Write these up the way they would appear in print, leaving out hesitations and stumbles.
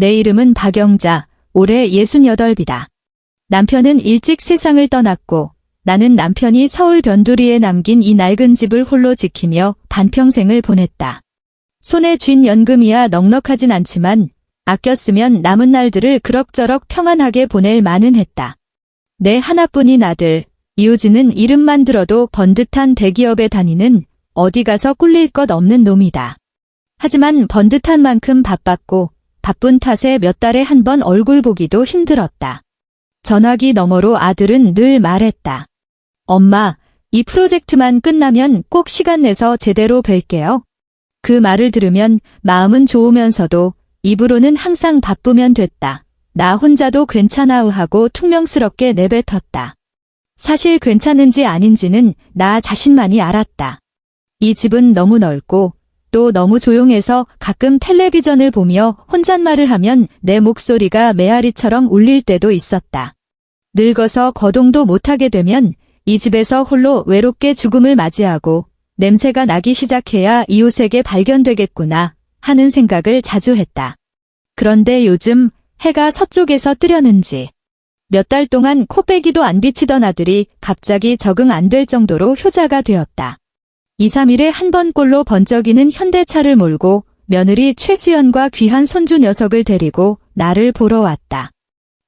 내 이름은 박영자, 올해 68이다. 남편은 일찍 세상을 떠났고 나는 남편이 서울 변두리에 남긴 이 낡은 집을 홀로 지키며 반평생을 보냈다. 손에 쥔 연금이야 넉넉하진 않지만 아껴 쓰면 남은 날들을 그럭저럭 평안하게 보낼 만은 했다. 내 하나뿐인 아들, 이우진은 이름만 들어도 번듯한 대기업에 다니는 어디 가서 꿀릴 것 없는 놈이다. 하지만 번듯한 만큼 바빴고 바쁜 탓에 몇 달에 한 번 얼굴 보기도 힘들었다. 전화기 너머로 아들은 늘 말했다. 엄마, 이 프로젝트만 끝나면 꼭 시간 내서 제대로 뵐게요. 그 말을 들으면 마음은 좋으면서도 입으로는 항상 바쁘면 됐다. 나 혼자도 괜찮아우 하고 퉁명스럽게 내뱉었다. 사실 괜찮은지 아닌지는 나 자신만이 알았다. 이 집은 너무 넓고 또 너무 조용해서 가끔 텔레비전을 보며 혼잣말을 하면 내 목소리가 메아리처럼 울릴 때도 있었다. 늙어서 거동도 못하게 되면 이 집에서 홀로 외롭게 죽음을 맞이하고 냄새가 나기 시작해야 이웃에게 발견되겠구나 하는 생각을 자주 했다. 그런데 요즘 해가 서쪽에서 뜨려는지 몇 달 동안 코빼기도 안 비치던 아들이 갑자기 적응 안 될 정도로 효자가 되었다. 2, 3일에 한 번꼴로 번쩍이는 현대차를 몰고 며느리 최수연과 귀한 손주 녀석을 데리고 나를 보러 왔다.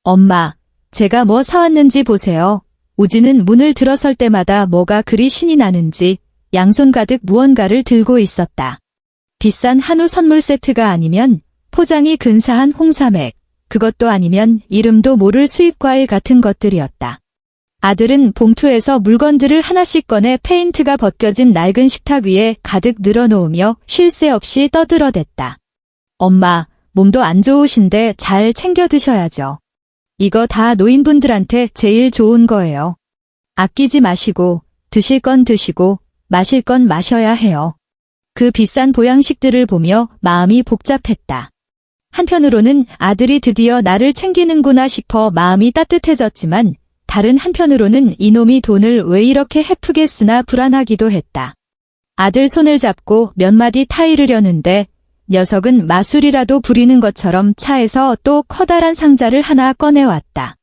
엄마, 제가 뭐 사왔는지 보세요. 우진은 문을 들어설 때마다 뭐가 그리 신이 나는지 양손 가득 무언가를 들고 있었다. 비싼 한우 선물 세트가 아니면 포장이 근사한 홍삼액, 그것도 아니면 이름도 모를 수입과일 같은 것들이었다. 아들은 봉투에서 물건들을 하나씩 꺼내 페인트가 벗겨진 낡은 식탁 위에 가득 늘어놓으며 쉴 새 없이 떠들어댔다. 엄마, 몸도 안 좋으신데 잘 챙겨 드셔야죠. 이거 다 노인분들한테 제일 좋은 거예요. 아끼지 마시고 드실 건 드시고 마실 건 마셔야 해요. 그 비싼 보양식들을 보며 마음이 복잡했다. 한편으로는 아들이 드디어 나를 챙기는구나 싶어 마음이 따뜻해졌지만 다른 한편으로는 이놈이 돈을 왜 이렇게 헤프게 쓰나 불안하기도 했다. 아들 손을 잡고 몇 마디 타이르려는데 녀석은 마술이라도 부리는 것처럼 차에서 또 커다란 상자를 하나 꺼내왔다.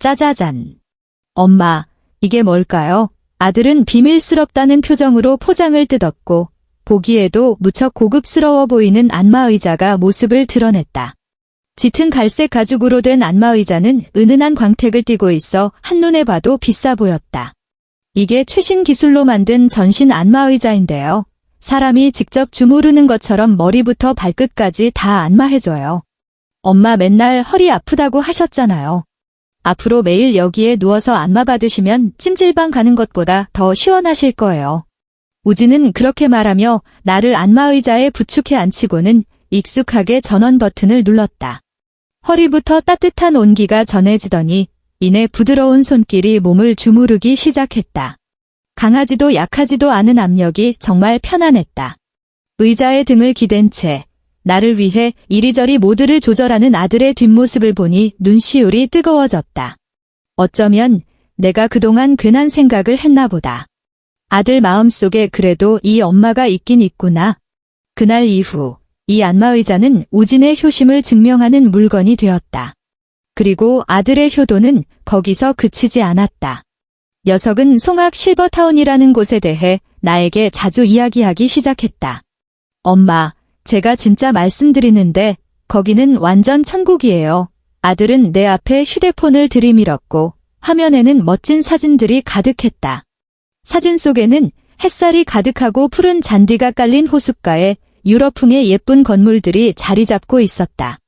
짜자잔. 엄마, 이게 뭘까요? 아들은 비밀스럽다는 표정으로 포장을 뜯었고 보기에도 무척 고급스러워 보이는 안마의자가 모습을 드러냈다. 짙은 갈색 가죽으로 된 안마의자는 은은한 광택을 띠고 있어 한눈에 봐도 비싸 보였다. 이게 최신 기술로 만든 전신 안마의자인데요. 사람이 직접 주무르는 것처럼 머리부터 발끝까지 다 안마해줘요. 엄마 맨날 허리 아프다고 하셨잖아요. 앞으로 매일 여기에 누워서 안마 받으시면 찜질방 가는 것보다 더 시원하실 거예요. 우진은 그렇게 말하며 나를 안마의자에 부축해 앉히고는 익숙하게 전원 버튼을 눌렀다. 허리부터 따뜻한 온기가 전해지더니 이내 부드러운 손길이 몸을 주무르기 시작했다. 강하지도 약하지도 않은 압력이 정말 편안했다. 의자에 등을 기댄 채 나를 위해 이리저리 모드를 조절하는 아들의 뒷모습을 보니 눈시울이 뜨거워졌다. 어쩌면 내가 그동안 괜한 생각을 했나 보다. 아들 마음속에 그래도 이 엄마가 있긴 있구나. 그날 이후 이 안마의자는 우진의 효심을 증명하는 물건이 되었다. 그리고 아들의 효도는 거기서 그치지 않았다. 녀석은 송악 실버타운이라는 곳에 대해 나에게 자주 이야기하기 시작했다. 엄마, 제가 진짜 말씀드리는데 거기는 완전 천국이에요. 아들은 내 앞에 휴대폰을 들이밀었고 화면에는 멋진 사진들이 가득했다. 사진 속에는 햇살이 가득하고 푸른 잔디가 깔린 호숫가에 유럽풍의 예쁜 건물들이 자리 잡고 있었다.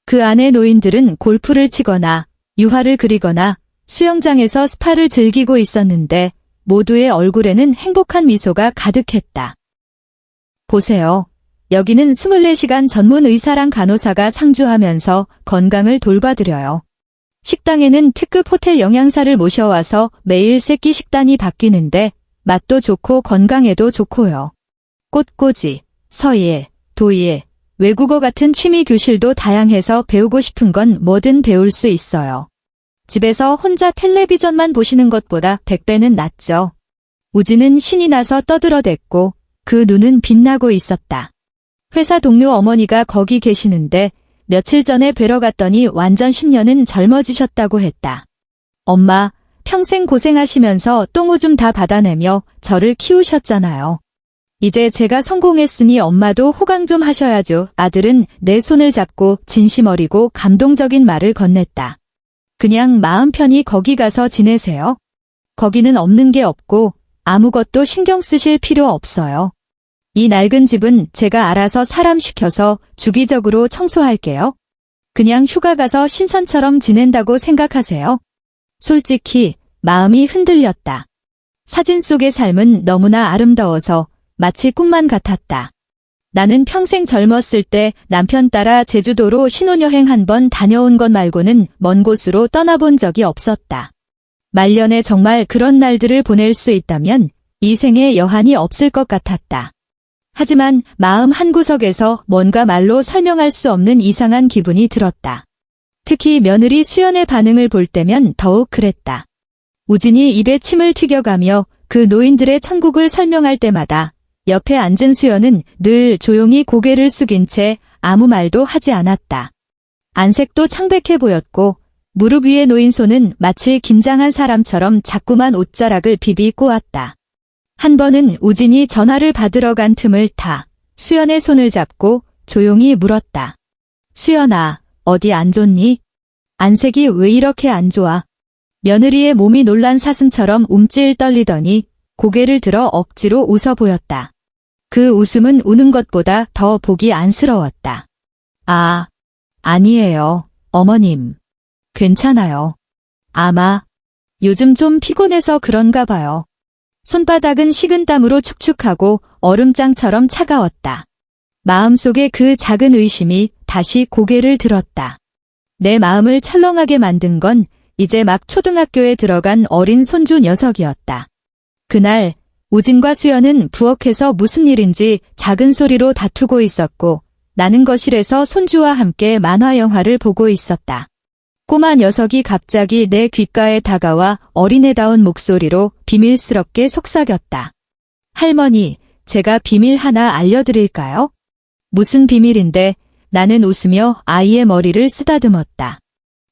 그 안에 노인들은 골프를 치거나 유화를 그리거나 수영장에서 스파를 즐기고 있었는데 모두의 얼굴에는 행복한 미소가 가득했다. 보세요. 여기는 24시간 전문 의사랑 간호사가 상주하면서 건강을 돌봐드려요. 식당에는 특급 호텔 영양사를 모셔와서 매일 새끼 식단이 바뀌는데 맛도 좋고 건강에도 좋고요. 꽃꽂이, 서예, 도예, 외국어 같은 취미 교실도 다양해서 배우고 싶은 건 뭐든 배울 수 있어요. 집에서 혼자 텔레비전만 보시는 것보다 100배는 낫죠. 우진은 신이 나서 떠들어댔고 그 눈은 빛나고 있었다. 회사 동료 어머니가 거기 계시는데 며칠 전에 뵈러 갔더니 완전 10년은 젊어지셨다고 했다. 엄마, 평생 고생하시면서 똥오줌 다 받아내며 저를 키우셨잖아요. 이제 제가 성공했으니 엄마도 호강 좀 하셔야죠. 아들은 내 손을 잡고 진심 어리고 감동적인 말을 건넸다. 그냥 마음 편히 거기 가서 지내세요. 거기는 없는 게 없고 아무것도 신경 쓰실 필요 없어요. 이 낡은 집은 제가 알아서 사람 시켜서 주기적으로 청소할게요. 그냥 휴가 가서 신선처럼 지낸다고 생각하세요. 솔직히 마음이 흔들렸다. 사진 속의 삶은 너무나 아름다워서 마치 꿈만 같았다. 나는 평생 젊었을 때 남편 따라 제주도로 신혼여행 한 번 다녀온 것 말고는 먼 곳으로 떠나본 적이 없었다. 말년에 정말 그런 날들을 보낼 수 있다면 이 생에 여한이 없을 것 같았다. 하지만 마음 한구석에서 뭔가 말로 설명할 수 없는 이상한 기분이 들었다. 특히 며느리 수연의 반응을 볼 때면 더욱 그랬다. 우진이 입에 침을 튀겨가며 그 노인들의 천국을 설명할 때마다 옆에 앉은 수연은 늘 조용히 고개를 숙인 채 아무 말도 하지 않았다. 안색도 창백해 보였고 무릎 위에 놓인 손은 마치 긴장한 사람처럼 자꾸만 옷자락을 비비 꼬았다. 한 번은 우진이 전화를 받으러 간 틈을 타 수연의 손을 잡고 조용히 물었다. 수연아, 어디 안 좋니? 안색이 왜 이렇게 안 좋아? 며느리의 몸이 놀란 사슴처럼 움찔 떨리더니 고개를 들어 억지로 웃어 보였다. 그 웃음은 우는 것보다 더 보기 안쓰러웠다. 아, 아니에요, 어머님. 괜찮아요. 아마 요즘 좀 피곤해서 그런가 봐요. 손바닥은 식은땀으로 축축하고 얼음장처럼 차가웠다. 마음속에 그 작은 의심이 다시 고개를 들었다. 내 마음을 철렁하게 만든 건 이제 막 초등학교에 들어간 어린 손주 녀석이었다. 그날 우진과 수연은 부엌에서 무슨 일인지 작은 소리로 다투고 있었고 나는 거실에서 손주와 함께 만화 영화를 보고 있었다. 꼬마 녀석이 갑자기 내 귓가에 다가와 어린애다운 목소리로 비밀스럽게 속삭였다. 할머니, 제가 비밀 하나 알려드릴까요? 무슨 비밀인데? 나는 웃으며 아이의 머리를 쓰다듬었다.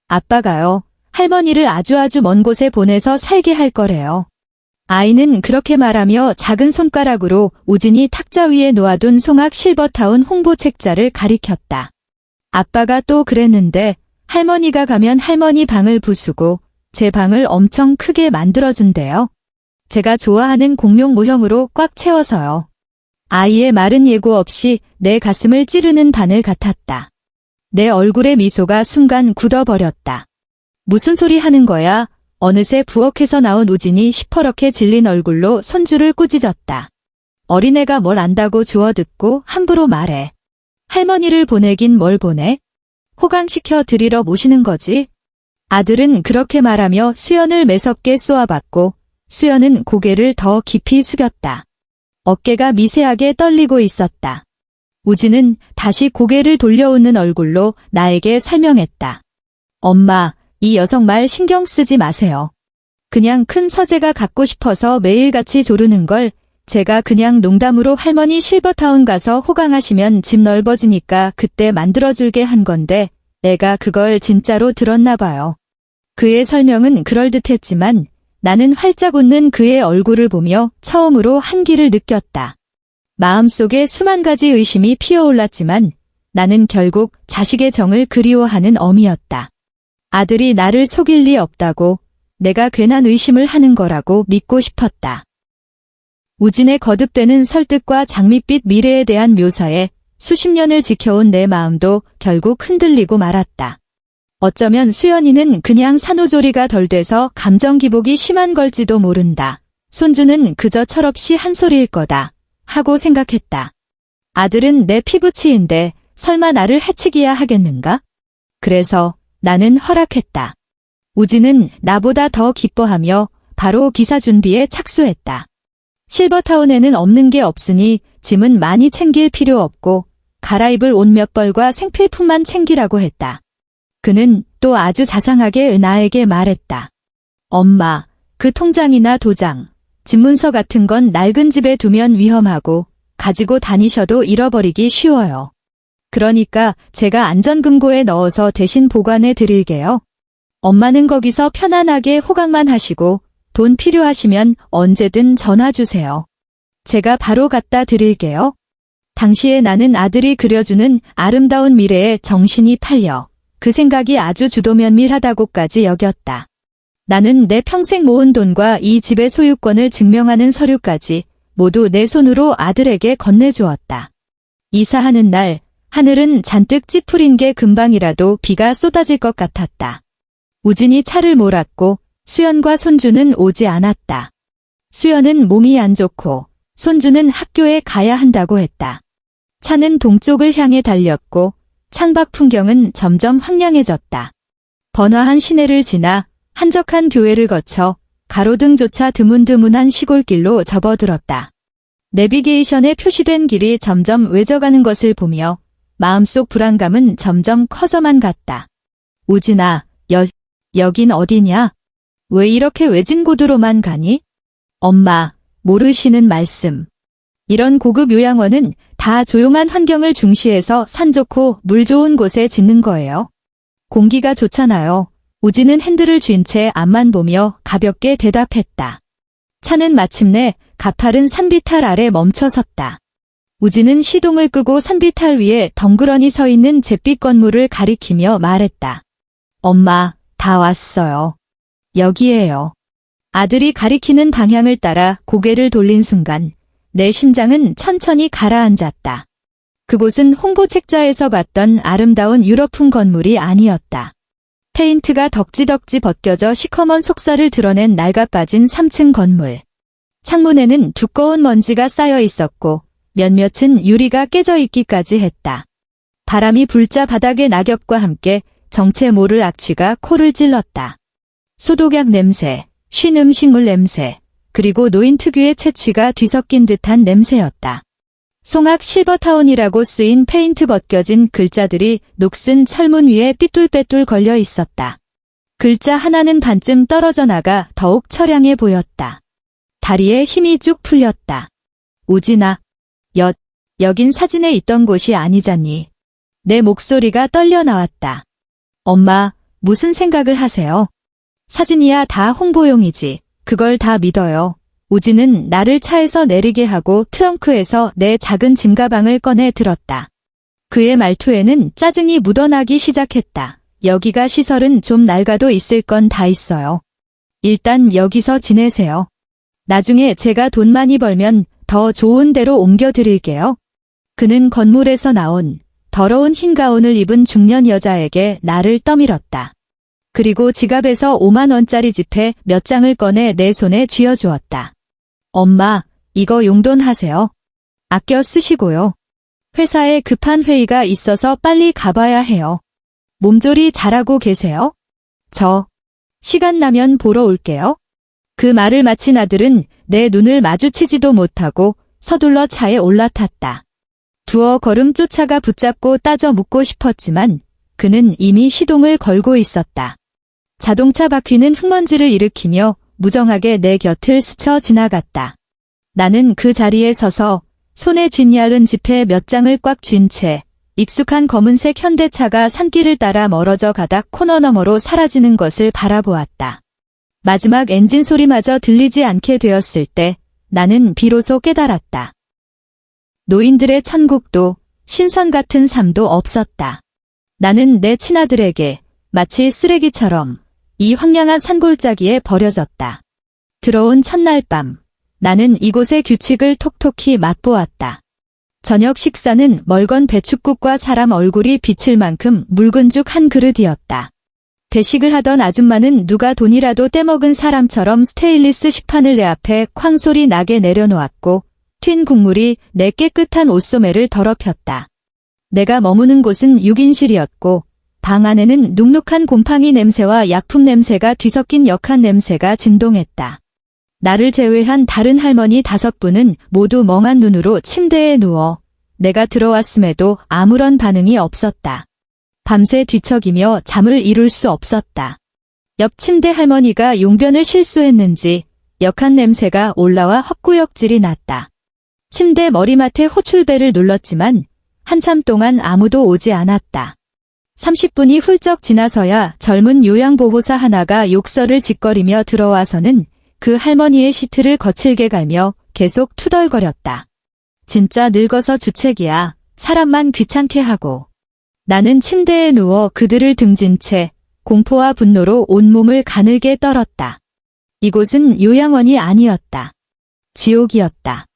아빠가요, 할머니를 아주 먼 곳에 보내서 살게 할 거래요. 아이는 그렇게 말하며 작은 손가락으로 우진이 탁자 위에 놓아둔 송악 실버타운 홍보 책자를 가리켰다. 아빠가 또 그랬는데 할머니가 가면 할머니 방을 부수고 제 방을 엄청 크게 만들어준대요. 제가 좋아하는 공룡 모형으로 꽉 채워서요. 아이의 말은 예고 없이 내 가슴을 찌르는 바늘 같았다. 내 얼굴의 미소가 순간 굳어버렸다. 무슨 소리 하는 거야? 어느새 부엌에서 나온 우진이 시퍼렇게 질린 얼굴로 손주를 꾸짖었다. 어린애가 뭘 안다고 주워듣고 함부로 말해. 할머니를 보내긴 뭘 보내? 호강시켜 드리러 모시는 거지? 아들은 그렇게 말하며 수연을 매섭게 쏘아봤고 수연은 고개를 더 깊이 숙였다. 어깨가 미세하게 떨리고 있었다. 우진은 다시 고개를 돌려오는 얼굴로 나에게 설명했다. 엄마, 이 여성 말 신경 쓰지 마세요. 그냥 큰 서재가 갖고 싶어서 매일같이 조르는 걸 제가 그냥 농담으로 할머니 실버타운 가서 호강하시면 집 넓어지니까 그때 만들어줄게 한 건데 내가 그걸 진짜로 들었나 봐요. 그의 설명은 그럴듯했지만 나는 활짝 웃는 그의 얼굴을 보며 처음으로 한기를 느꼈다. 마음속에 수만 가지 의심이 피어올랐지만 나는 결국 자식의 정을 그리워하는 어미였다. 아들이 나를 속일 리 없다고 내가 괜한 의심을 하는 거라고 믿고 싶었다. 우진의 거듭되는 설득과 장밋빛 미래에 대한 묘사에 수십 년을 지켜온 내 마음도 결국 흔들리고 말았다. 어쩌면 수연이는 그냥 산후조리가 덜 돼서 감정 기복이 심한 걸지도 모른다. 손주는 그저 철없이 한 소리일 거다 하고 생각했다. 아들은 내 피부치인데 설마 나를 해치기야 하겠는가? 그래서 나는 허락했다. 우진은 나보다 더 기뻐하며 바로 기사 준비에 착수했다. 실버타운에는 없는 게 없으니 짐은 많이 챙길 필요 없고 갈아입을 옷 몇 벌과 생필품만 챙기라고 했다. 그는 또 아주 자상하게 나에게 말했다. 엄마, 그 통장이나 도장, 집문서 같은 건 낡은 집에 두면 위험하고 가지고 다니셔도 잃어버리기 쉬워요. 그러니까 제가 안전금고에 넣어서 대신 보관해 드릴게요. 엄마는 거기서 편안하게 호강만 하시고 돈 필요하시면 언제든 전화 주세요. 제가 바로 갖다 드릴게요. 당시에 나는 아들이 그려주는 아름다운 미래에 정신이 팔려 그 생각이 아주 주도면밀하다고까지 여겼다. 나는 내 평생 모은 돈과 이 집의 소유권을 증명하는 서류까지 모두 내 손으로 아들에게 건네주었다. 이사하는 날 하늘은 잔뜩 찌푸린 게 금방이라도 비가 쏟아질 것 같았다. 우진이 차를 몰았고 수연과 손주는 오지 않았다. 수연은 몸이 안 좋고 손주는 학교에 가야 한다고 했다. 차는 동쪽을 향해 달렸고 창밖 풍경은 점점 황량해졌다. 번화한 시내를 지나 한적한 교회를 거쳐 가로등조차 드문드문한 시골길로 접어들었다. 내비게이션에 표시된 길이 점점 외져가는 것을 보며 마음속 불안감은 점점 커져만 갔다. 우진아, 여긴 어디냐? 왜 이렇게 외진 곳으로만 가니? 엄마, 모르시는 말씀. 이런 고급 요양원은 다 조용한 환경을 중시해서 산 좋고 물 좋은 곳에 짓는 거예요. 공기가 좋잖아요. 우진은 핸들을 쥔 채 앞만 보며 가볍게 대답했다. 차는 마침내 가파른 산비탈 아래 멈춰섰다. 우진은 시동을 끄고 산비탈 위에 덩그러니 서 있는 잿빛 건물을 가리키며 말했다. 엄마, 다 왔어요. 여기에요. 아들이 가리키는 방향을 따라 고개를 돌린 순간 내 심장은 천천히 가라앉았다. 그곳은 홍보 책자에서 봤던 아름다운 유럽풍 건물이 아니었다. 페인트가 덕지덕지 벗겨져 시커먼 속살을 드러낸 낡아빠진 3층 건물. 창문에는 두꺼운 먼지가 쌓여 있었고 몇몇은 유리가 깨져 있기까지 했다. 바람이 불자 바닥의 낙엽과 함께 정체 모를 악취가 코를 찔렀다. 소독약 냄새, 쉰 음식물 냄새, 그리고 노인 특유의 채취가 뒤섞인 듯한 냄새였다. 송악 실버타운이라고 쓰인 페인트 벗겨진 글자들이 녹슨 철문 위에 삐뚤빼뚤 걸려 있었다. 글자 하나는 반쯤 떨어져 나가 더욱 처량해 보였다. 다리에 힘이 쭉 풀렸다. 우진아, 여긴 사진에 있던 곳이 아니잖니. 내 목소리가 떨려 나왔다. 엄마, 무슨 생각을 하세요? 사진이야 다 홍보용이지. 그걸 다 믿어요. 우진은 나를 차에서 내리게 하고 트렁크에서 내 작은 짐가방을 꺼내 들었다. 그의 말투에는 짜증이 묻어나기 시작했다. 여기가 시설은 좀 낡아도 있을 건 다 있어요. 일단 여기서 지내세요. 나중에 제가 돈 많이 벌면 더 좋은 데로 옮겨드릴게요. 그는 건물에서 나온 더러운 흰 가운을 입은 중년 여자에게 나를 떠밀었다. 그리고 지갑에서 5만 원짜리 지폐 몇 장을 꺼내 내 손에 쥐어주었다. 엄마, 이거 용돈 하세요. 아껴 쓰시고요. 회사에 급한 회의가 있어서 빨리 가봐야 해요. 몸조리 잘하고 계세요? 시간 나면 보러 올게요. 그 말을 마친 아들은 내 눈을 마주치지도 못하고 서둘러 차에 올라탔다. 두어 걸음 쫓아가 붙잡고 따져 묻고 싶었지만 그는 이미 시동을 걸고 있었다. 자동차 바퀴는 흙먼지를 일으키며 무정하게 내 곁을 스쳐 지나갔다. 나는 그 자리에 서서 손에 쥔 얇은 지폐 몇 장을 꽉 쥔 채 익숙한 검은색 현대차가 산길을 따라 멀어져 가다 코너 너머로 사라지는 것을 바라보았다. 마지막 엔진 소리마저 들리지 않게 되었을 때 나는 비로소 깨달았다. 노인들의 천국도 신선 같은 삶도 없었다. 나는 내 친아들에게 마치 쓰레기처럼 이 황량한 산골짜기에 버려졌다. 들어온 첫날 밤, 나는 이곳의 규칙을 톡톡히 맛보았다. 저녁 식사는 멀건 배춧국과 사람 얼굴이 비칠 만큼 묽은 죽 한 그릇이었다. 배식을 하던 아줌마는 누가 돈이라도 떼먹은 사람처럼 스테인리스 식판을 내 앞에 쾅소리 나게 내려놓았고 튄 국물이 내 깨끗한 옷소매를 더럽혔다. 내가 머무는 곳은 6인실이었고 방 안에는 눅눅한 곰팡이 냄새와 약품 냄새가 뒤섞인 역한 냄새가 진동했다. 나를 제외한 다른 할머니 5분은 모두 멍한 눈으로 침대에 누워 내가 들어왔음에도 아무런 반응이 없었다. 밤새 뒤척이며 잠을 이룰 수 없었다. 옆 침대 할머니가 용변을 실수했는지 역한 냄새가 올라와 헛구역질이 났다. 침대 머리맡에 호출벨을 눌렀지만 한참 동안 아무도 오지 않았다. 30분이 훌쩍 지나서야 젊은 요양보호사 하나가 욕설을 짓거리며 들어와서는 그 할머니의 시트를 거칠게 갈며 계속 투덜거렸다. 진짜 늙어서 주책이야. 사람만 귀찮게 하고. 나는 침대에 누워 그들을 등진 채 공포와 분노로 온몸을 가늘게 떨었다. 이곳은 요양원이 아니었다. 지옥이었다.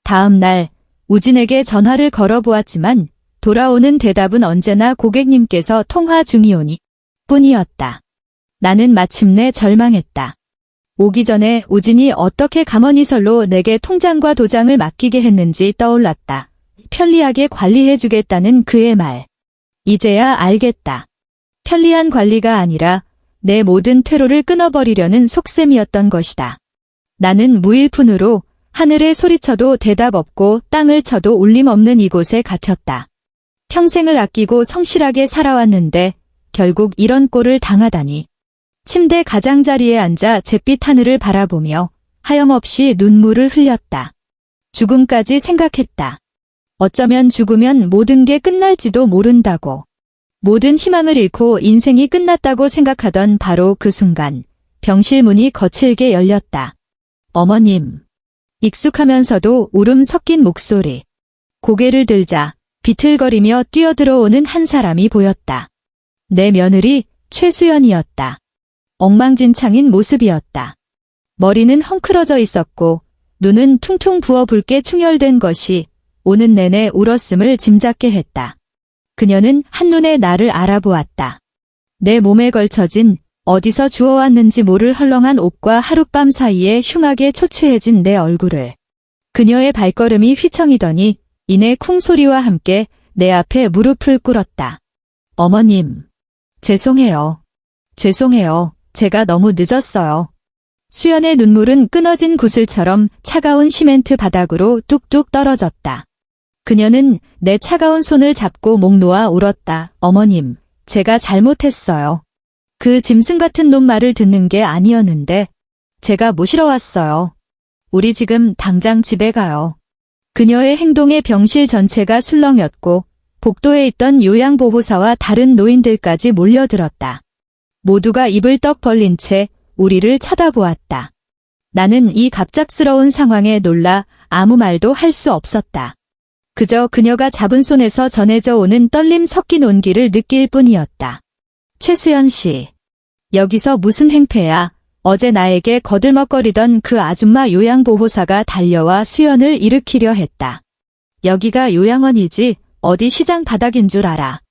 다음 날 우진에게 전화를 걸어보았지만 돌아오는 대답은 언제나 고객님께서 통화 중이오니 뿐이었다. 나는 마침내 절망했다. 오기 전에 우진이 어떻게 감언이설로 내게 통장과 도장을 맡기게 했는지 떠올랐다. 편리하게 관리해주겠다는 그의 말. 이제야 알겠다. 편리한 관리가 아니라 내 모든 퇴로를 끊어버리려는 속셈이었던 것이다. 나는 무일푼으로 하늘에 소리쳐도 대답 없고 땅을 쳐도 울림 없는 이곳에 갇혔다. 평생을 아끼고 성실하게 살아왔는데 결국 이런 꼴을 당하다니. 침대 가장자리에 앉아 잿빛 하늘을 바라보며 하염없이 눈물을 흘렸다. 죽음까지 생각했다. 어쩌면 죽으면 모든 게 끝날지도 모른다고. 모든 희망을 잃고 인생이 끝났다고 생각하던 바로 그 순간 병실 문이 거칠게 열렸다. 어머님. 익숙하면서도 울음 섞인 목소리. 고개를 들자 비틀거리며 뛰어들어오는 한 사람이 보였다. 내 며느리 최수연이었다. 엉망진창인 모습이었다. 머리는 헝클어져 있었고 눈은 퉁퉁 부어 붉게 충혈된 것이 오는 내내 울었음을 짐작게 했다. 그녀는 한눈에 나를 알아보았다. 내 몸에 걸쳐진 어디서 주워왔는지 모를 헐렁한 옷과 하룻밤 사이에 흉하게 초췌해진 내 얼굴을. 그녀의 발걸음이 휘청이더니 이내 쿵 소리와 함께 내 앞에 무릎을 꿇었다. 어머님. 죄송해요. 죄송해요. 제가 너무 늦었어요. 수연의 눈물은 끊어진 구슬처럼 차가운 시멘트 바닥으로 뚝뚝 떨어졌다. 그녀는 내 차가운 손을 잡고 목 놓아 울었다. 어머님, 제가 잘못했어요. 그 짐승 같은 놈 말을 듣는 게 아니었는데 제가 모시러 왔어요. 우리 지금 당장 집에 가요. 그녀의 행동에 병실 전체가 술렁였고 복도에 있던 요양보호사와 다른 노인들까지 몰려들었다. 모두가 입을 떡 벌린 채 우리를 쳐다보았다. 나는 이 갑작스러운 상황에 놀라 아무 말도 할 수 없었다. 그저 그녀가 잡은 손에서 전해져 오는 떨림 섞인 온기를 느낄 뿐이었다. 최수연 씨. 여기서 무슨 행패야. 어제 나에게 거들먹거리던 그 아줌마 요양보호사가 달려와 수연을 일으키려 했다. 여기가 요양원이지 어디 시장 바닥인 줄 알아.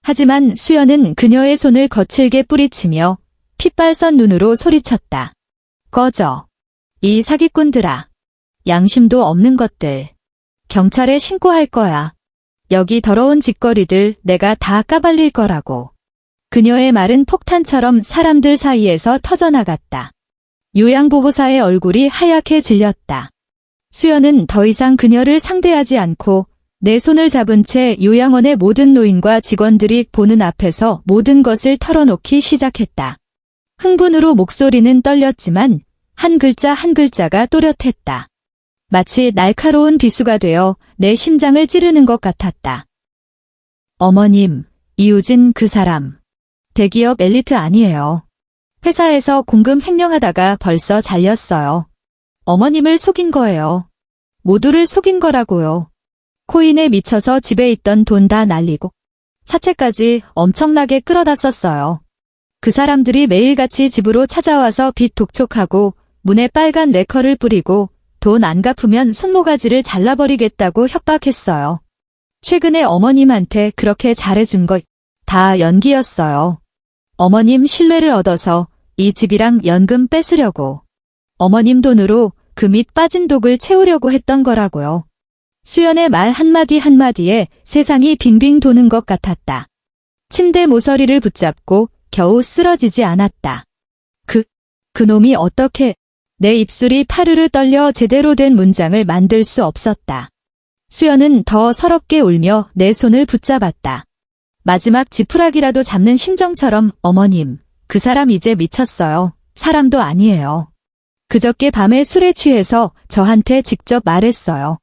하지만 수연은 그녀의 손을 거칠게 뿌리치며 핏발선 눈으로 소리쳤다. 꺼져. 이 사기꾼들아. 양심도 없는 것들. 경찰에 신고할 거야. 여기 더러운 짓거리들 내가 다 까발릴 거라고. 그녀의 말은 폭탄처럼 사람들 사이에서 터져나갔다. 요양보호사의 얼굴이 하얗게 질렸다. 수연은 더 이상 그녀를 상대하지 않고 내 손을 잡은 채 요양원의 모든 노인과 직원들이 보는 앞에서 모든 것을 털어놓기 시작했다. 흥분으로 목소리는 떨렸지만 한 글자 한 글자가 또렷했다. 마치 날카로운 비수가 되어 내 심장을 찌르는 것 같았다. 어머님, 이우진 그 사람. 대기업 엘리트 아니에요. 회사에서 공금 횡령하다가 벌써 잘렸어요. 어머님을 속인 거예요. 모두를 속인 거라고요. 코인에 미쳐서 집에 있던 돈 다 날리고 사채까지 엄청나게 끌어다 썼어요. 그 사람들이 매일같이 집으로 찾아와서 빚 독촉하고 문에 빨간 레커를 뿌리고 돈 안 갚으면 손모가지를 잘라버리겠다고 협박했어요. 최근에 어머님한테 그렇게 잘해준 거 다 연기였어요. 어머님 신뢰를 얻어서 이 집이랑 연금 뺏으려고. 어머님 돈으로 그 밑 빠진 독을 채우려고 했던 거라고요. 수연의 말 한마디 한마디에 세상이 빙빙 도는 것 같았다. 침대 모서리를 붙잡고 겨우 쓰러지지 않았다. 그놈이 어떻게... 내 입술이 파르르 떨려 제대로 된 문장을 만들 수 없었다. 수연은 더 서럽게 울며 내 손을 붙잡았다. 마지막 지푸라기라도 잡는 심정처럼 어머님, 그 사람 이제 미쳤어요. 사람도 아니에요. 그저께 밤에 술에 취해서 저한테 직접 말했어요.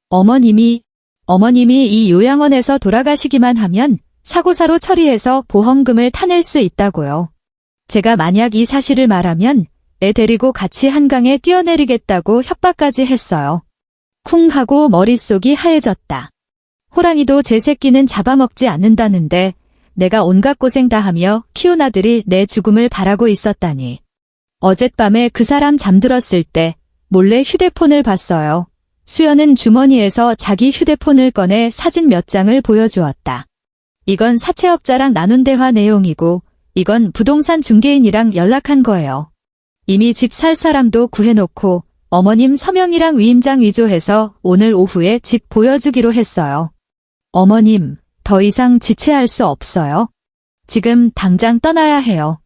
어머님이 어머님이 이 요양원에서 돌아가시기만 하면 사고사로 처리해서 보험금을 타낼 수 있다고요. 제가 만약 이 사실을 말하면 애 데리고 같이 한강에 뛰어내리겠다고 협박까지 했어요. 쿵 하고 머릿속이 하얘졌다. 호랑이도 제 새끼는 잡아먹지 않는다는데 내가 온갖 고생 다 하며 키운 아들이 내 죽음을 바라고 있었다니. 어젯밤에 그 사람 잠들었을 때 몰래 휴대폰을 봤어요. 수연은 주머니에서 자기 휴대폰을 꺼내 사진 몇 장을 보여주었다. 이건 사채업자랑 나눈 대화 내용이고 이건 부동산 중개인이랑 연락한 거예요. 이미 집 살 사람도 구해놓고 어머님 서명이랑 위임장 위조해서 오늘 오후에 집 보여주기로 했어요. 어머님, 더 이상 지체할 수 없어요. 지금 당장 떠나야 해요.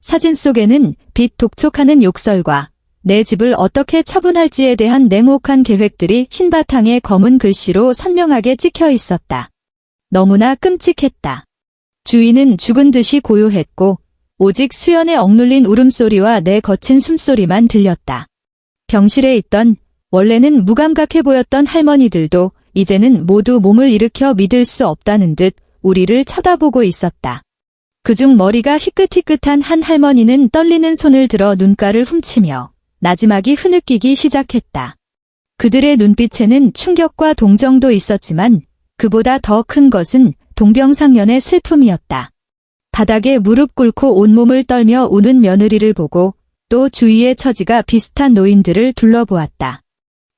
사진 속에는 빚 독촉하는 욕설과 내 집을 어떻게 처분할지에 대한 냉혹한 계획들이 흰 바탕에 검은 글씨로 선명하게 찍혀 있었다. 너무나 끔찍했다. 주위는 죽은 듯이 고요했고 오직 수연의 억눌린 울음소리와 내 거친 숨소리만 들렸다. 병실에 있던 원래는 무감각해 보였던 할머니들도 이제는 모두 몸을 일으켜 믿을 수 없다는 듯 우리를 쳐다보고 있었다. 그중 머리가 희끗희끗한 한 할머니는 떨리는 손을 들어 눈가를 훔치며 나지막이 흐느끼기 시작했다. 그들의 눈빛에는 충격과 동정도 있었지만 그보다 더 큰 것은 동병상련의 슬픔이었다. 바닥에 무릎 꿇고 온몸을 떨며 우는 며느리를 보고 또 주위의 처지가 비슷한 노인들을 둘러보았다.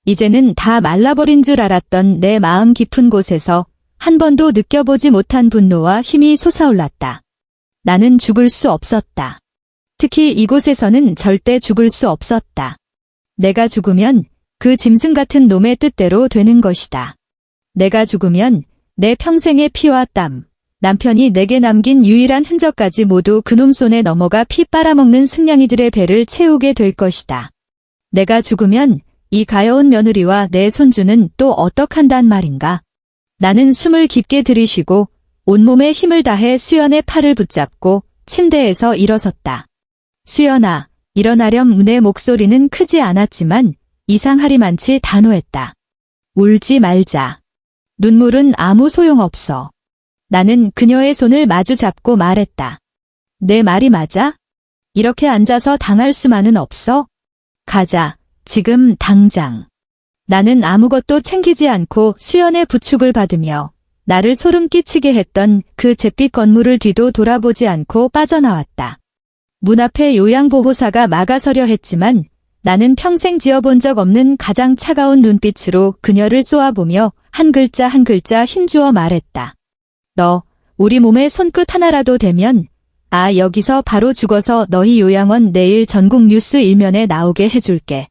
이제는 다 말라버린 줄 알았던 내 마음 깊은 곳에서 한 번도 느껴보지 못한 분노와 힘이 솟아올랐다. 나는 죽을 수 없었다. 특히 이곳에서는 절대 죽을 수 없었다. 내가 죽으면 그 짐승 같은 놈의 뜻대로 되는 것이다. 내가 죽으면 내 평생의 피와 땀, 남편이 내게 남긴 유일한 흔적까지 모두 그놈 손에 넘어가 피 빨아먹는 승냥이들의 배를 채우게 될 것이다. 내가 죽으면 이 가여운 며느리와 내 손주는 또 어떡한단 말인가. 나는 숨을 깊게 들이쉬고 온몸에 힘을 다해 수연의 팔을 붙잡고 침대에서 일어섰다. 수연아, 일어나렴. 내 목소리는 크지 않았지만 이상하리만치 단호했다. 울지 말자. 눈물은 아무 소용없어. 나는 그녀의 손을 마주 잡고 말했다. 내 말이 맞아? 이렇게 앉아서 당할 수만은 없어? 가자. 지금 당장. 나는 아무것도 챙기지 않고 수연의 부축을 받으며 나를 소름 끼치게 했던 그 잿빛 건물을 뒤도 돌아보지 않고 빠져나왔다. 문 앞에 요양보호사가 막아서려 했지만 나는 평생 지어본 적 없는 가장 차가운 눈빛으로 그녀를 쏘아보며 한 글자 한 글자 힘주어 말했다. 너, 우리 몸에 손끝 하나라도 대면 여기서 바로 죽어서 너희 요양원 내일 전국 뉴스 일면에 나오게 해줄게.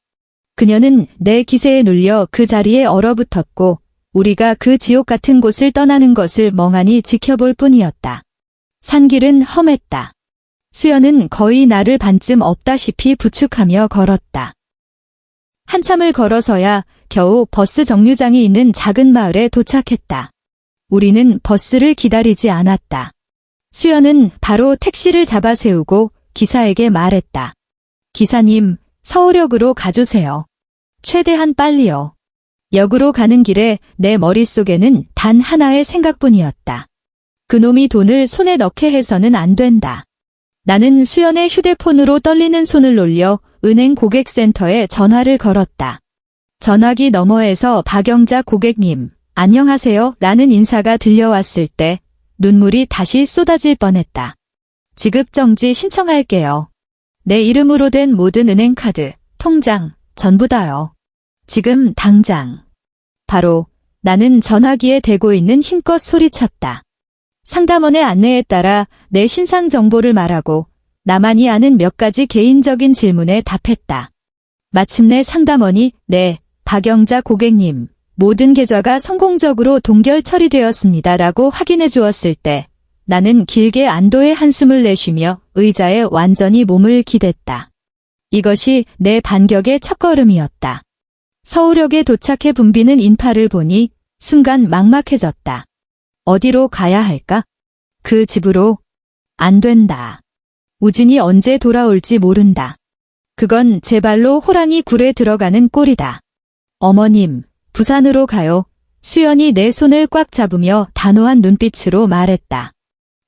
그녀는 내 기세에 눌려 그 자리에 얼어붙었고 우리가 그 지옥 같은 곳을 떠나는 것을 멍하니 지켜볼 뿐이었다. 산길은 험했다. 수연은 거의 나를 반쯤 업다시피 부축하며 걸었다. 한참을 걸어서야 겨우 버스 정류장이 있는 작은 마을에 도착했다. 우리는 버스를 기다리지 않았다. 수연은 바로 택시를 잡아 세우고 기사에게 말했다. 기사님, 서울역으로 가주세요. 최대한 빨리요. 역으로 가는 길에 내 머릿속에는 단 하나의 생각뿐이었다. 그놈이 돈을 손에 넣게 해서는 안 된다. 나는 수연의 휴대폰으로 떨리는 손을 놀려 은행 고객센터에 전화를 걸었다. 전화기 너머에서 박영자 고객님, 안녕하세요 라는 인사가 들려왔을 때 눈물이 다시 쏟아질 뻔했다. 지급정지 신청할게요. 내 이름으로 된 모든 은행카드, 통장, 전부 다요. 지금 당장. 바로 나는 전화기에 대고 있는 힘껏 소리쳤다. 상담원의 안내에 따라 내 신상 정보를 말하고 나만이 아는 몇 가지 개인적인 질문에 답했다. 마침내 상담원이 네, 박영자 고객님, 모든 계좌가 성공적으로 동결 처리되었습니다 라고 확인해 주었을 때 나는 길게 안도의 한숨을 내쉬며 의자에 완전히 몸을 기댔다. 이것이 내 반격의 첫걸음이었다. 서울역에 도착해 붐비는 인파를 보니 순간 막막해졌다. 어디로 가야 할까? 그 집으로? 안 된다. 우진이 언제 돌아올지 모른다. 그건 제 발로 호랑이 굴에 들어가는 꼴이다. 어머님, 부산으로 가요. 수연이 내 손을 꽉 잡으며 단호한 눈빛으로 말했다.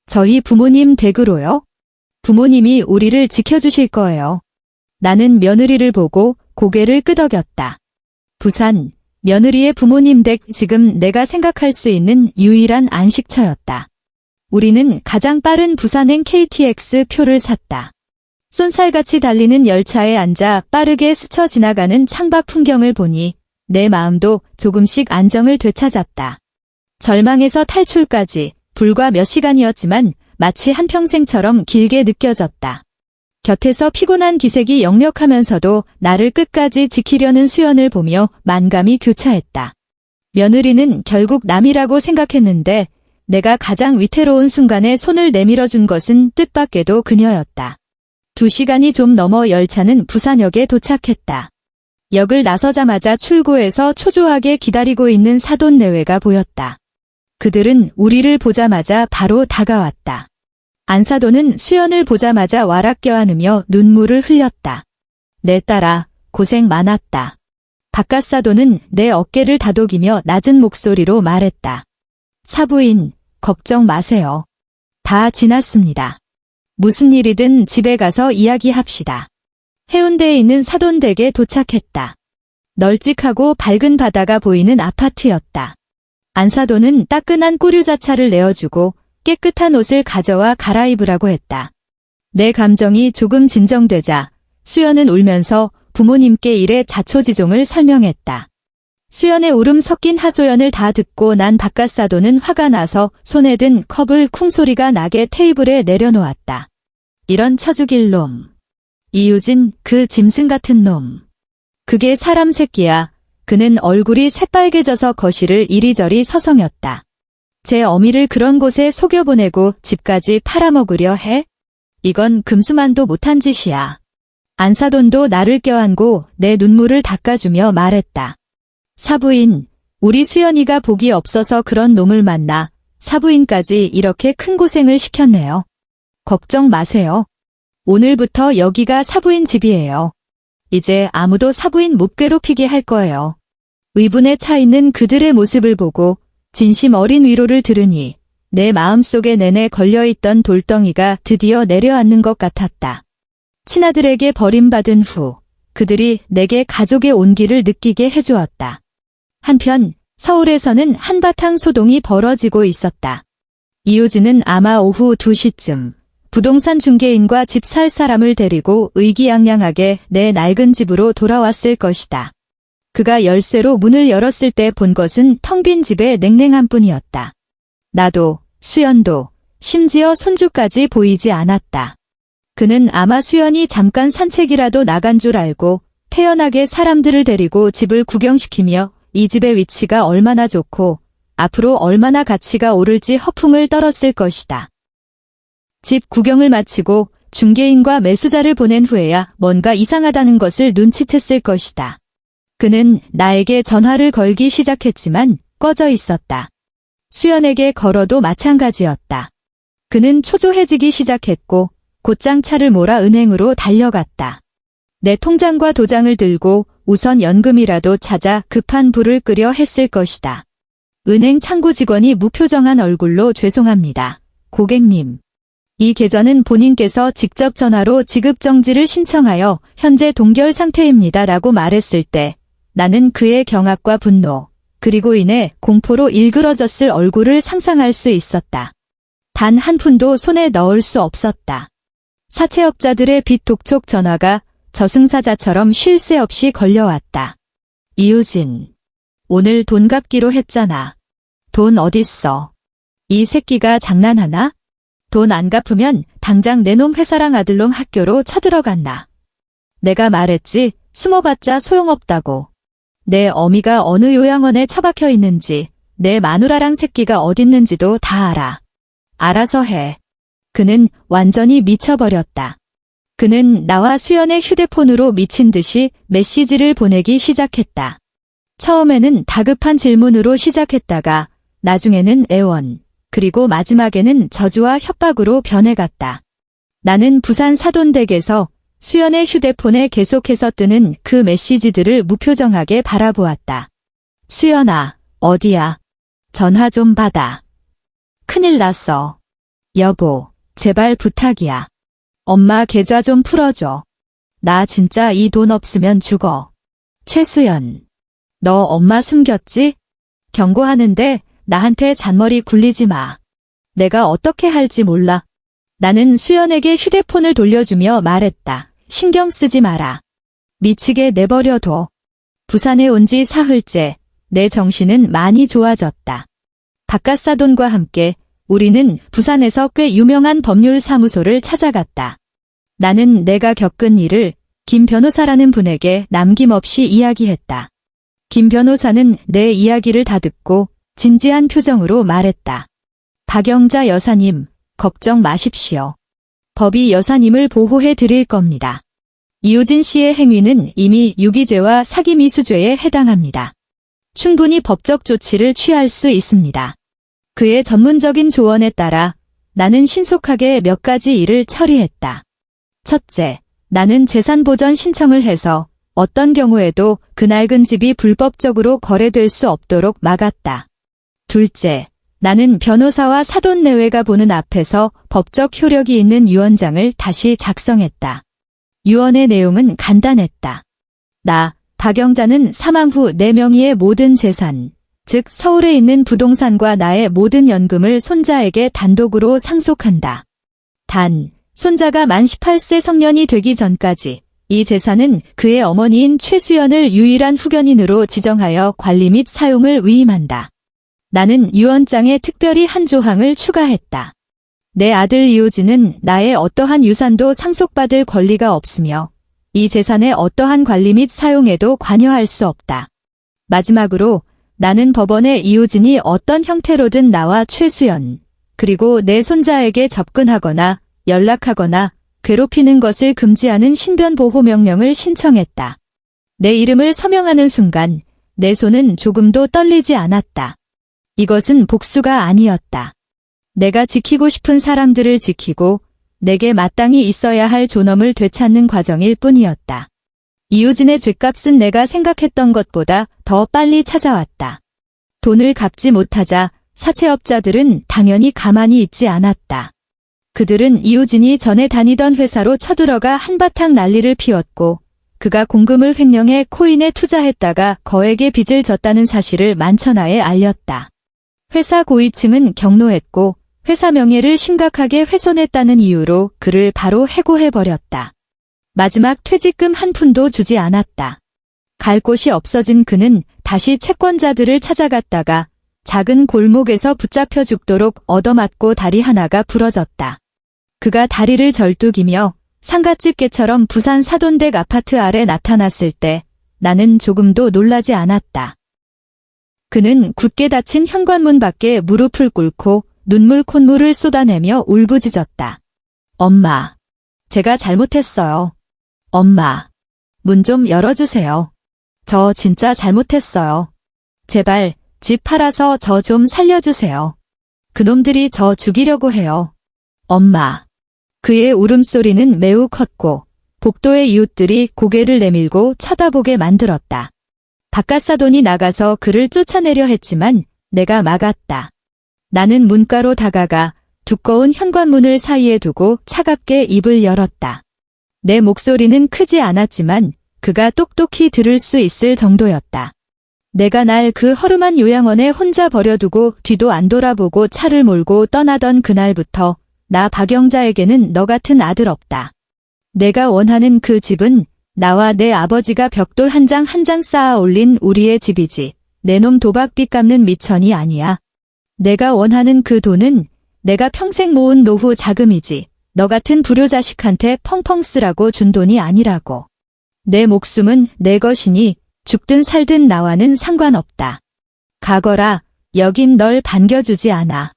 저희 부모님 댁으로요? 부모님이 우리를 지켜주실 거예요. 나는 며느리를 보고 고개를 끄덕였다. 부산, 며느리의 부모님 댁 지금 내가 생각할 수 있는 유일한 안식처였다. 우리는 가장 빠른 부산행 KTX 표를 샀다. 쏜살같이 달리는 열차에 앉아 빠르게 스쳐 지나가는 창밖 풍경을 보니 내 마음도 조금씩 안정을 되찾았다. 절망에서 탈출까지 불과 몇 시간이었지만 마치 한평생처럼 길게 느껴졌다. 곁에서 피곤한 기색이 역력하면서도 나를 끝까지 지키려는 수연을 보며 만감이 교차했다. 며느리는 결국 남이라고 생각했는데 내가 가장 위태로운 순간에 손을 내밀어준 것은 뜻밖에도 그녀였다. 2시간이 좀 넘어 열차는 부산역에 도착했다. 역을 나서자마자 출구에서 초조하게 기다리고 있는 사돈 내외가 보였다. 그들은 우리를 보자마자 바로 다가왔다. 안사돈은 수연을 보자마자 와락 껴안으며 눈물을 흘렸다. 내 딸아, 고생 많았다. 박갓사돈은 내 어깨를 다독이며 낮은 목소리로 말했다. 사부인, 걱정 마세요. 다 지났습니다. 무슨 일이든 집에 가서 이야기합시다. 해운대에 있는 사돈 댁에 도착했다. 널찍하고 밝은 바다가 보이는 아파트였다. 안사돈은 따끈한 꾸류자차를 내어주고 깨끗한 옷을 가져와 갈아입으라고 했다. 내 감정이 조금 진정되자 수연은 울면서 부모님께 일의 자초지종을 설명했다. 수연의 울음 섞인 하소연을 다 듣고 난 박갓사돈은 화가 나서 손에 든 컵을 쿵소리가 나게 테이블에 내려놓았다. 이런 처죽일 놈. 이유진, 그 짐승 같은 놈. 그게 사람 새끼야. 그는 얼굴이 새빨개져서 거실을 이리저리 서성였다. 제 어미를 그런 곳에 속여보내고 집까지 팔아먹으려 해? 이건 금수만도 못한 짓이야. 안사돈도 나를 껴안고 내 눈물을 닦아주며 말했다. 사부인, 우리 수연이가 복이 없어서 그런 놈을 만나 사부인까지 이렇게 큰 고생을 시켰네요. 걱정 마세요. 오늘부터 여기가 사부인 집이에요. 이제 아무도 사부인 못 괴롭히게 할 거예요. 의분에 차 있는 그들의 모습을 보고 진심 어린 위로를 들으니 내 마음속에 내내 걸려있던 돌덩이가 드디어 내려앉는 것 같았다. 친아들에게 버림받은 후 그들이 내게 가족의 온기를 느끼게 해주었다. 한편 서울에서는 한바탕 소동이 벌어지고 있었다. 이효진은 아마 오후 2시쯤 부동산 중개인과 집 살 사람을 데리고 의기양양하게 내 낡은 집으로 돌아왔을 것이다. 그가 열쇠로 문을 열었을 때 본 것은 텅 빈 집의 냉랭한 뿐이었다. 나도, 수연도, 심지어 손주까지 보이지 않았다. 그는 아마 수연이 잠깐 산책이라도 나간 줄 알고 태연하게 사람들을 데리고 집을 구경시키며 이 집의 위치가 얼마나 좋고 앞으로 얼마나 가치가 오를지 허풍을 떨었을 것이다. 집 구경을 마치고 중개인과 매수자를 보낸 후에야 뭔가 이상하다는 것을 눈치챘을 것이다. 그는 나에게 전화를 걸기 시작했지만 꺼져 있었다. 수연에게 걸어도 마찬가지였다. 그는 초조해지기 시작했고 곧장 차를 몰아 은행으로 달려갔다. 내 통장과 도장을 들고 우선 연금이라도 찾아 급한 불을 끄려 했을 것이다. 은행 창구 직원이 무표정한 얼굴로 죄송합니다. 고객님. 이 계좌는 본인께서 직접 전화로 지급정지를 신청하여 현재 동결 상태입니다 라고 말했을 때 나는 그의 경악과 분노, 그리고 이내 공포로 일그러졌을 얼굴을 상상할 수 있었다. 단 한 푼도 손에 넣을 수 없었다. 사채업자들의 빚 독촉 전화가 저승사자처럼 쉴 새 없이 걸려왔다. 이효진, 오늘 돈 갚기로 했잖아. 돈 어딨어? 이 새끼가 장난하나? 돈 안 갚으면 당장 내 놈 회사랑 아들놈 학교로 쳐들어간다. 내가 말했지, 숨어봤자 소용없다고. 내 어미가 어느 요양원에 처박혀 있는지, 내 마누라랑 새끼가 어딨는지도 다 알아. 알아서 해. 그는 완전히 미쳐버렸다. 그는 나와 수연의 휴대폰으로 미친 듯이 메시지를 보내기 시작했다. 처음에는 다급한 질문으로 시작했다가 나중에는 애원, 그리고 마지막에는 저주와 협박으로 변해갔다. 나는 부산 사돈댁에서 수연의 휴대폰에 계속해서 뜨는 그 메시지들을 무표정하게 바라보았다. 수연아, 어디야? 전화 좀 받아. 큰일 났어. 여보, 제발 부탁이야. 엄마 계좌 좀 풀어줘. 나 진짜 이 돈 없으면 죽어. 최수연, 너 엄마 숨겼지? 경고하는데 나한테 잔머리 굴리지 마. 내가 어떻게 할지 몰라. 나는 수연에게 휴대폰을 돌려주며 말했다. 신경 쓰지 마라. 미치게 내버려둬. 부산에 온 지 사흘째, 내 정신은 많이 좋아졌다. 바깥사돈과 함께 우리는 부산에서 꽤 유명한 법률사무소를 찾아갔다. 나는 내가 겪은 일을 김 변호사라는 분에게 남김없이 이야기했다. 김 변호사는 내 이야기를 다 듣고 진지한 표정으로 말했다. 박영자 여사님, 걱정 마십시오. 법이 여사님을 보호해 드릴 겁니다. 이효진 씨의 행위는 이미 유기죄와 사기미수죄에 해당합니다. 충분히 법적 조치를 취할 수 있습니다. 그의 전문적인 조언에 따라 나는 신속하게 몇 가지 일을 처리했다. 첫째, 나는 재산보전 신청을 해서 어떤 경우에도 그 낡은 집이 불법적으로 거래될 수 없도록 막았다. 둘째, 나는 변호사와 사돈 내외가 보는 앞에서 법적 효력이 있는 유언장을 다시 작성했다. 유언의 내용은 간단했다. 나, 박영자는 사망 후 내 명의의 모든 재산, 즉 서울에 있는 부동산과 나의 모든 연금을 손자에게 단독으로 상속한다. 단, 손자가 만 18세 성년이 되기 전까지 이 재산은 그의 어머니인 최수연을 유일한 후견인으로 지정하여 관리 및 사용을 위임한다. 나는 유언장에 특별히 한 조항을 추가했다. 내 아들 이호진은 나의 어떠한 유산도 상속받을 권리가 없으며 이 재산의 어떠한 관리 및 사용에도 관여할 수 없다. 마지막으로 나는 법원에 이호진이 어떤 형태로든 나와 최수연, 그리고 내 손자에게 접근하거나 연락하거나 괴롭히는 것을 금지하는 신변보호명령을 신청했다. 내 이름을 서명하는 순간 내 손은 조금도 떨리지 않았다. 이것은 복수가 아니었다. 내가 지키고 싶은 사람들을 지키고 내게 마땅히 있어야 할 존엄을 되찾는 과정일 뿐이었다. 이효진의 죗값은 내가 생각했던 것보다 더 빨리 찾아왔다. 돈을 갚지 못하자 사채업자들은 당연히 가만히 있지 않았다. 그들은 이효진이 전에 다니던 회사로 쳐들어가 한바탕 난리를 피웠고 그가 공금을 횡령해 코인에 투자했다가 거액의 빚을 졌다는 사실을 만천하에 알렸다. 회사 고위층은 경로했고 회사 명예를 심각하게 훼손했다는 이유로 그를 바로 해고해버렸다. 마지막 퇴직금 한 푼도 주지 않았다. 갈 곳이 없어진 그는 다시 채권자들을 찾아갔다가 작은 골목에서 붙잡혀 죽도록 얻어맞고 다리 하나가 부러졌다. 그가 다리를 절뚝이며 상갓집 개처럼 부산 사돈댁 아파트 아래 나타났을 때 나는 조금도 놀라지 않았다. 그는 굳게 닫힌 현관문 밖에 무릎을 꿇고 눈물 콧물을 쏟아내며 울부짖었다. 엄마, 제가 잘못했어요. 엄마, 문 좀 열어주세요. 저 진짜 잘못했어요. 제발 집 팔아서 저 좀 살려주세요. 그놈들이 저 죽이려고 해요. 엄마. 그의 울음소리는 매우 컸고 복도의 이웃들이 고개를 내밀고 쳐다보게 만들었다. 바깥사돈이 나가서 그를 쫓아내려 했지만 내가 막았다. 나는 문가로 다가가 두꺼운 현관문을 사이에 두고 차갑게 입을 열었다. 내 목소리는 크지 않았지만 그가 똑똑히 들을 수 있을 정도였다. 내가 날 그 허름한 요양원에 혼자 버려두고 뒤도 안 돌아보고 차를 몰고 떠나던 그날부터 나 박영자에게는 너 같은 아들 없다. 내가 원하는 그 집은 나와 내 아버지가 벽돌 한 장 한 장 쌓아 올린 우리의 집이지 내 놈 도박빚 갚는 미천이 아니야. 내가 원하는 그 돈은 내가 평생 모은 노후 자금이지 너 같은 불효자식한테 펑펑 쓰라고 준 돈이 아니라고. 내 목숨은 내 것이니 죽든 살든 나와는 상관없다. 가거라. 여긴 널 반겨주지 않아.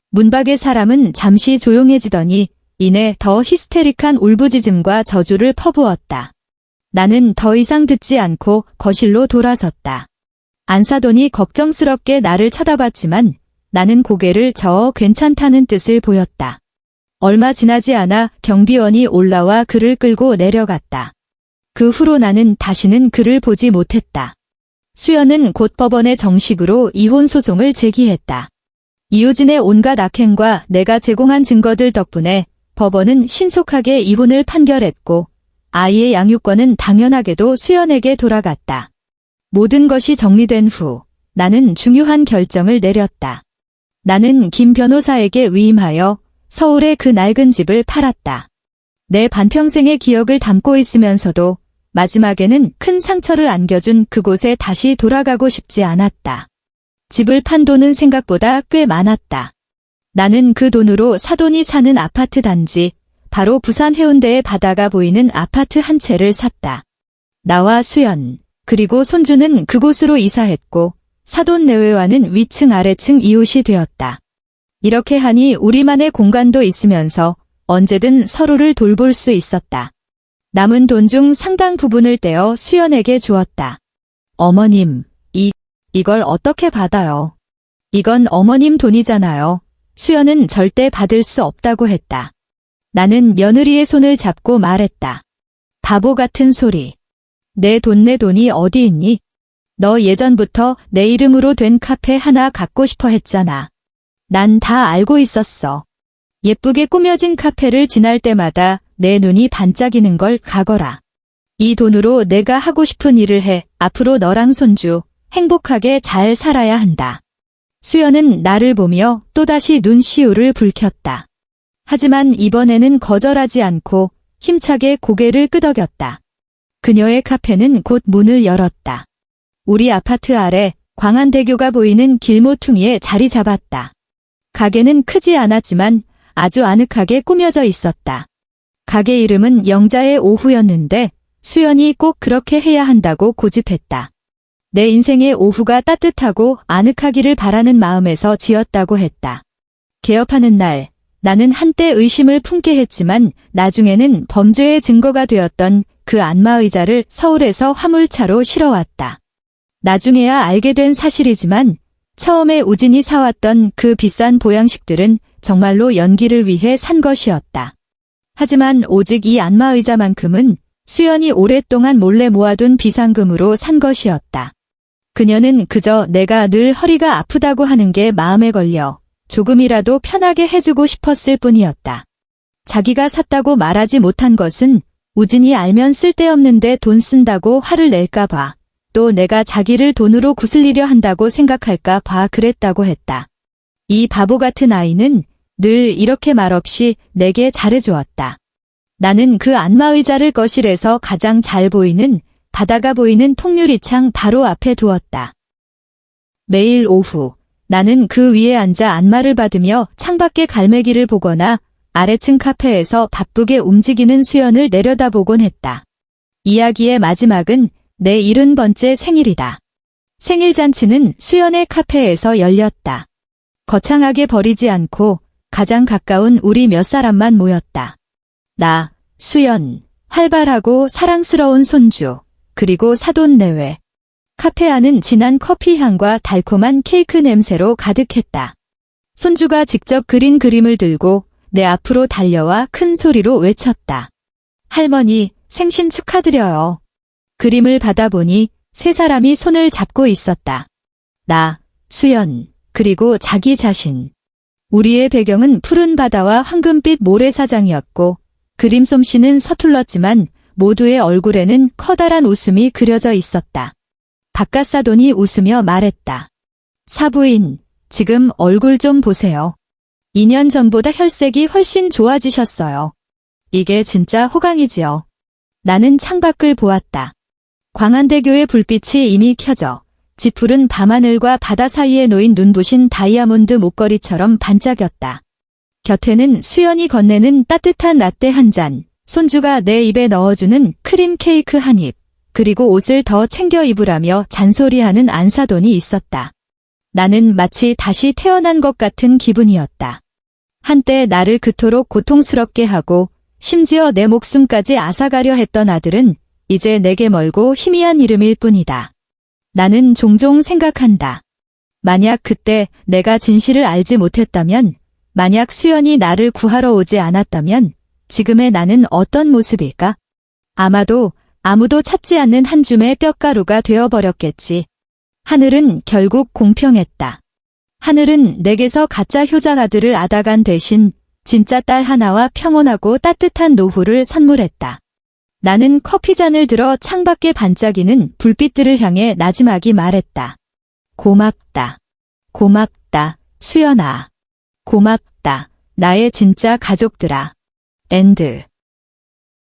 문 밖의 사람은 잠시 조용해지더니 이내 더 히스테릭한 울부짖음과 저주를 퍼부었다. 나는 더 이상 듣지 않고 거실로 돌아섰다. 안사돈이 걱정스럽게 나를 쳐다봤지만 나는 고개를 저어 괜찮다는 뜻을 보였다. 얼마 지나지 않아 경비원이 올라와 그를 끌고 내려갔다. 그 후로 나는 다시는 그를 보지 못했다. 수연은 곧 법원에 정식으로 이혼 소송을 제기했다. 이우진의 온갖 악행과 내가 제공한 증거들 덕분에 법원은 신속하게 이혼을 판결했고 아이의 양육권은 당연하게도 수연에게 돌아갔다. 모든 것이 정리된 후 나는 중요한 결정을 내렸다. 나는 김 변호사에게 위임하여 서울의 그 낡은 집을 팔았다. 내 반평생의 기억을 담고 있으면서도 마지막에는 큰 상처를 안겨준 그곳에 다시 돌아가고 싶지 않았다. 집을 판 돈은 생각보다 꽤 많았다. 나는 그 돈으로 사돈이 사는 아파트 단지, 바로 부산 해운대의 바다가 보이는 아파트 한 채를 샀다. 나와 수연, 그리고 손주는 그곳으로 이사했고 사돈 내외와는 위층 아래층 이웃이 되었다. 이렇게 하니 우리만의 공간도 있으면서 언제든 서로를 돌볼 수 있었다. 남은 돈 중 상당 부분을 떼어 수연에게 주었다. 어머님, 이걸 어떻게 받아요? 이건 어머님 돈이잖아요. 수연은 절대 받을 수 없다고 했다. 나는 며느리의 손을 잡고 말했다. 바보 같은 소리. 내 돈이 어디 있니? 너 예전부터 내 이름으로 된 카페 하나 갖고 싶어 했잖아. 난 다 알고 있었어. 예쁘게 꾸며진 카페를 지날 때마다 내 눈이 반짝이는 걸 각오라. 이 돈으로 내가 하고 싶은 일을 해. 앞으로 너랑 손주 행복하게 잘 살아야 한다. 수연은 나를 보며 또다시 눈시울을 붉혔다. 하지만 이번에는 거절하지 않고 힘차게 고개를 끄덕였다. 그녀의 카페는 곧 문을 열었다. 우리 아파트 아래 광안대교가 보이는 길모퉁이에 자리 잡았다. 가게는 크지 않았지만 아주 아늑하게 꾸며져 있었다. 가게 이름은 영자의 오후였는데 수연이 꼭 그렇게 해야 한다고 고집했다. 내 인생의 오후가 따뜻하고 아늑하기를 바라는 마음에서 지었다고 했다. 개업하는 날, 나는 한때 의심을 품게 했지만 나중에는 범죄의 증거가 되었던 그 안마의자를 서울에서 화물차로 실어왔다. 나중에야 알게 된 사실이지만 처음에 우진이 사왔던 그 비싼 보양식들은 정말로 연기를 위해 산 것이었다. 하지만 오직 이 안마의자만큼은 수연이 오랫동안 몰래 모아둔 비상금으로 산 것이었다. 그녀는 그저 내가 늘 허리가 아프다고 하는 게 마음에 걸려 조금이라도 편하게 해주고 싶었을 뿐이었다. 자기가 샀다고 말하지 못한 것은 우진이 알면 쓸데없는데 돈 쓴다고 화를 낼까 봐, 또 내가 자기를 돈으로 구슬리려 한다고 생각할까 봐 그랬다고 했다. 이 바보 같은 아이는 늘 이렇게 말없이 내게 잘해주었다. 나는 그 안마의자를 거실에서 가장 잘 보이는 바다가 보이는 통유리창 바로 앞에 두었다. 매일 오후 나는 그 위에 앉아 안마를 받으며 창밖의 갈매기를 보거나 아래층 카페에서 바쁘게 움직이는 수연을 내려다보곤 했다. 이야기의 마지막은 내 70번째 생일이다. 생일잔치는 수연의 카페에서 열렸다. 거창하게 벌이지 않고 가장 가까운 우리 몇 사람만 모였다. 나, 수연, 활발하고 사랑스러운 손주, 그리고 사돈 내외. 카페 안은 진한 커피 향과 달콤한 케이크 냄새로 가득했다. 손주가 직접 그린 그림을 들고 내 앞으로 달려와 큰 소리로 외쳤다. 할머니, 생신 축하드려요. 그림을 받아보니 세 사람이 손을 잡고 있었다. 나, 수연, 그리고 자기 자신. 우리의 배경은 푸른 바다와 황금빛 모래사장이었고 그림 솜씨는 서툴렀지만 모두의 얼굴에는 커다란 웃음이 그려져 있었다. 바깥 사돈이 웃으며 말했다. 사부인, 지금 얼굴 좀 보세요. 2년 전보다 혈색이 훨씬 좋아지셨어요. 이게 진짜 호강이지요. 나는 창밖을 보았다. 광안대교의 불빛이 이미 켜져 짙푸른 밤하늘과 바다 사이에 놓인 눈부신 다이아몬드 목걸이처럼 반짝였다. 곁에는 수연이 건네는 따뜻한 라떼 한 잔, 손주가 내 입에 넣어주는 크림 케이크 한 입, 그리고 옷을 더 챙겨 입으라며 잔소리하는 안사돈이 있었다. 나는 마치 다시 태어난 것 같은 기분이었다. 한때 나를 그토록 고통스럽게 하고 심지어 내 목숨까지 앗아가려 했던 아들은 이제 내게 멀고 희미한 이름일 뿐이다. 나는 종종 생각한다. 만약 그때 내가 진실을 알지 못했다면, 만약 수연이 나를 구하러 오지 않았다면 지금의 나는 어떤 모습일까? 아마도 아무도 찾지 않는 한 줌의 뼈가루가 되어버렸겠지. 하늘은 결국 공평했다. 하늘은 내게서 가짜 효자 아들을 앗아간 대신 진짜 딸 하나와 평온하고 따뜻한 노후를 선물했다. 나는 커피잔을 들어 창밖에 반짝이는 불빛들을 향해 나지막이 말했다. 고맙다. 고맙다, 수연아. 고맙다, 나의 진짜 가족들아. 엔드.